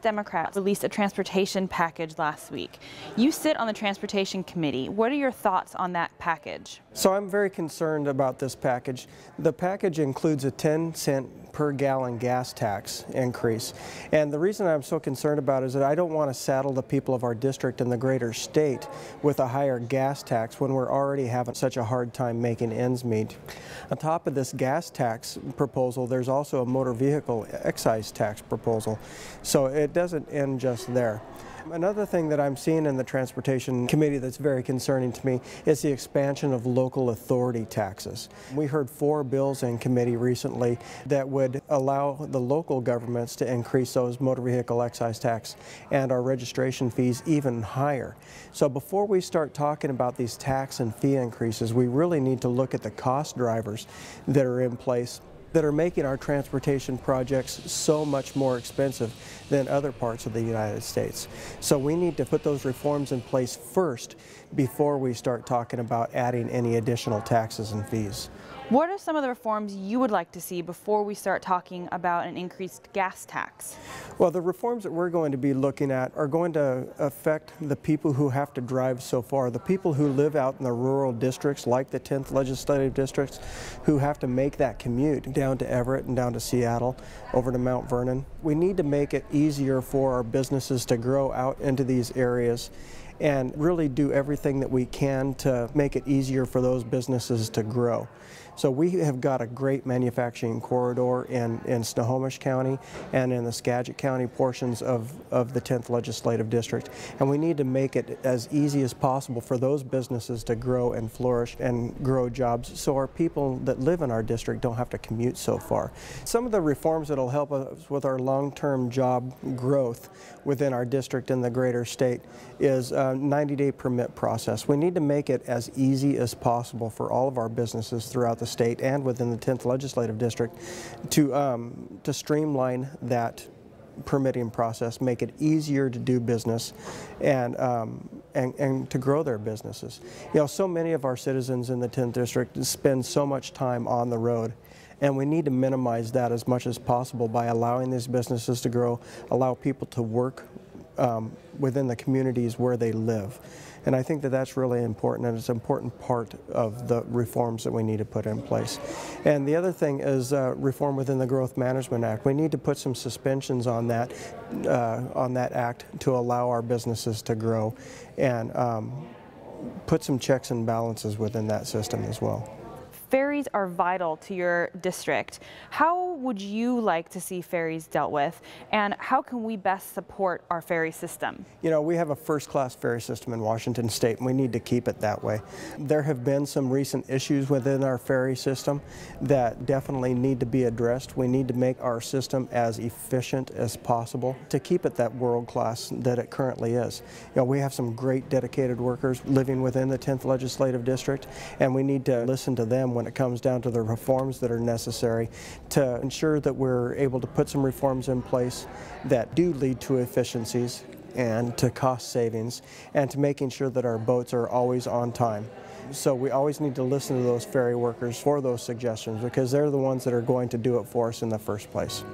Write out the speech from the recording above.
Democrats released a transportation package last week. You sit on the Transportation Committee. What are your thoughts on that package? So I'm very concerned about this package. The package includes a 10-cent per gallon gas tax increase. And the reason I'm so concerned about it is that I don't want to saddle the people of our district and the greater state with a higher gas tax when we're already having such a hard time making ends meet. On top of this gas tax proposal, there's also a motor vehicle excise tax proposal. So it doesn't end just there. Another thing that I'm seeing in the Transportation Committee that's very concerning to me is the expansion of local authority taxes. We heard 4 bills in committee recently that would allow the local governments to increase those motor vehicle excise tax and our registration fees even higher. So before we start talking about these tax and fee increases, we really need to look at the cost drivers that are in place that are making our transportation projects so much more expensive than other parts of the United States. So we need to put those reforms in place first before we start talking about adding any additional taxes and fees. What are some of the reforms you would like to see before we start talking about an increased gas tax? Well, the reforms that we're going to be looking at are going to affect the people who have to drive so far, the people who live out in the rural districts like the 10th legislative districts who have to make that commute down to Everett and down to Seattle, over to Mount Vernon. We need to make it easier for our businesses to grow out into these areas and really do everything that we can to make it easier for those businesses to grow. So we have got a great manufacturing corridor in Snohomish County and in the Skagit County portions of the 10th legislative district. And we need to make it as easy as possible for those businesses to grow and flourish and grow jobs so our people that live in our district don't have to commute so far. Some of the reforms that will help us with our long-term job growth within our district and the greater state is a 90-day permit process. We need to make it as easy as possible for all of our businesses throughout the state and within the 10th legislative district to streamline that permitting process, make it easier to do business and to grow their businesses. You know, so many of our citizens in the 10th district spend so much time on the road, and we need to minimize that as much as possible by allowing these businesses to grow, allow people to work within the communities where they live. And I think that that's really important, and it's an important part of the reforms that we need to put in place. And the other thing is reform within the Growth Management Act. We need to put some suspensions on that act to allow our businesses to grow and put some checks and balances within that system as well. Ferries are vital to your district. How would you like to see ferries dealt with, and how can we best support our ferry system? You know, we have a first-class ferry system in Washington State, and we need to keep it that way. There have been some recent issues within our ferry system that definitely need to be addressed. We need to make our system as efficient as possible to keep it that world-class that it currently is. You know, we have some great dedicated workers living within the 10th legislative district, and we need to listen to them when it comes down to the reforms that are necessary to ensure that we're able to put some reforms in place that do lead to efficiencies and to cost savings and to making sure that our boats are always on time. So we always need to listen to those ferry workers for those suggestions because they're the ones that are going to do it for us in the first place.